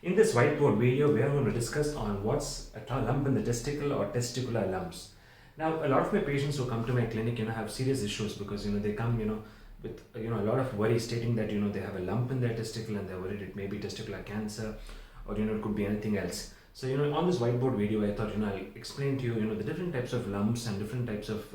In this whiteboard video, we are going to discuss on what's a lump in the testicle or testicular lumps. Now, a lot of my patients who come to my clinic, have serious issues because, they come, with, a lot of worry stating that, they have a lump in their testicle and they're worried it may be testicular cancer or, it could be anything else. So, on this whiteboard video, I thought, I'll explain to you, the different types of lumps and different types of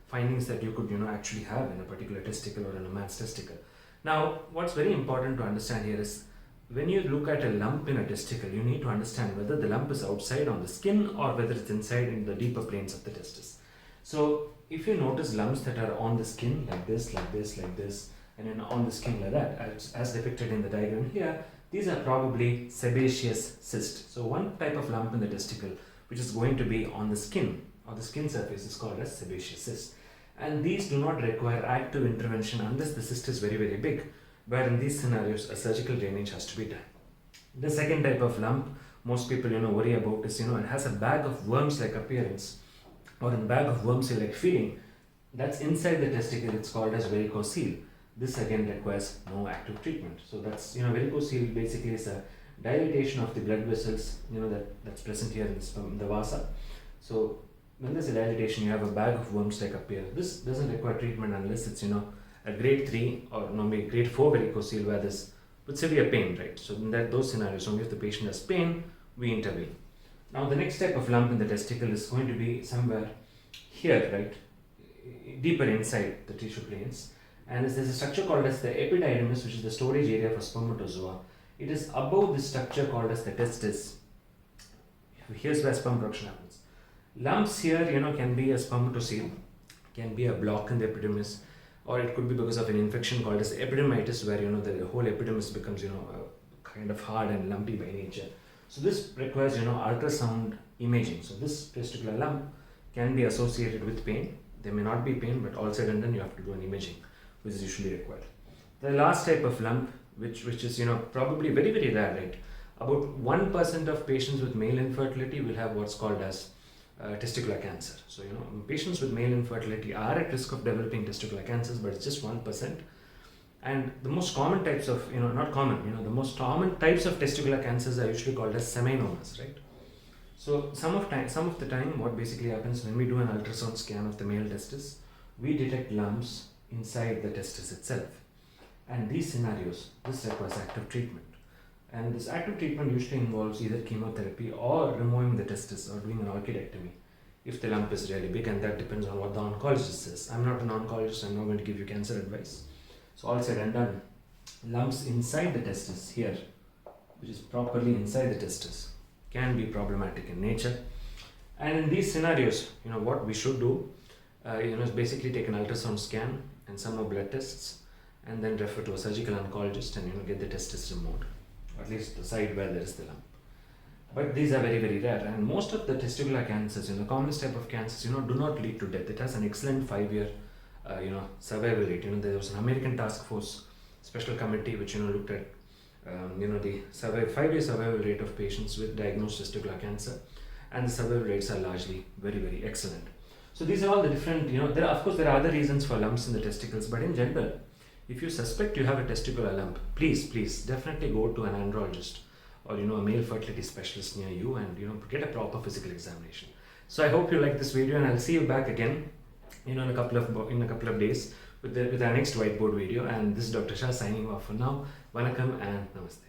findings that you could, actually have in a particular testicle or in a man's testicle. Now, what's very important to understand here is when you look at a lump in a testicle, you need to understand whether the lump is outside on the skin or whether it's inside in the deeper planes of the testis. So, if you notice lumps that are on the skin like this, like this, like this, and then on the skin like that, as depicted in the diagram here, these are probably sebaceous cysts. So, one type of lump in the testicle which is going to be on the skin or the skin surface is called as sebaceous cyst. And these do not require active intervention unless the cyst is very, very big, where in these scenarios a surgical drainage has to be done. The second type of lump most people worry about is it has a bag of worms like appearance or a bag of worms like feeling that's inside the testicle. It's called as varicocele. This again requires no active treatment. So that's varicocele basically is a dilatation of the blood vessels that's present here in the vasa. So when there's a dilatation, you have a bag of worms like appearance. This doesn't require treatment unless it's a grade 3 or maybe grade 4 varicocele where there's with severe pain, right? So in those scenarios, only if the patient has pain, we intervene. Now the next type of lump in the testicle is going to be somewhere here, right? Deeper inside the tissue planes. And there's a structure called as the epididymis, which is the storage area for spermatozoa. It is above the structure called as the testis. Here's where sperm production happens. Lumps here, can be a spermatocele, can be a block in the epidermis, or it could be because of an infection called as epidermitis, where the whole epidermis becomes kind of hard and lumpy by nature. So this requires ultrasound imaging. So this testicular lump can be associated with pain. There may not be pain, but all said and done, you have to do an imaging, which is usually required. The last type of lump, which is probably very, very rare, right? About 1% of patients with male infertility will have what's called as testicular cancer. So, patients with male infertility are at risk of developing testicular cancers, but it's just 1%. And the most common types of, not common, the most common types of testicular cancers are usually called as seminomas, right? So, some of the time, what basically happens when we do an ultrasound scan of the male testis, we detect lumps inside the testis itself. And these scenarios, this requires active treatment. And this active treatment usually involves either chemotherapy or removing the testis or doing an orchidectomy if the lump is really big, and that depends on what the oncologist says. I'm not an oncologist, I'm not going to give you cancer advice. So all said and done, lumps inside the testis here, which is properly inside the testis, can be problematic in nature. And in these scenarios, what we should do, is basically take an ultrasound scan and some more blood tests, and then refer to a surgical oncologist and get the testis removed. At least the side where there is the lump. But these are very, very rare, and most of the testicular cancers, the commonest type of cancers, do not lead to death. It has an excellent 5-year, survival rate. There was an American task force special committee which looked at, the 5-year survival rate of patients with diagnosed testicular cancer, and the survival rates are largely very, very excellent. So these are all the different, there are other reasons for lumps in the testicles, but in general, if you suspect you have a testicular lump, please definitely go to an andrologist or a male fertility specialist near you and get a proper physical examination. So I hope you like this video, and I'll see you back again in a couple of days with our next whiteboard video. And this is Dr. Shah signing off for now. Vanakkam and Namaste.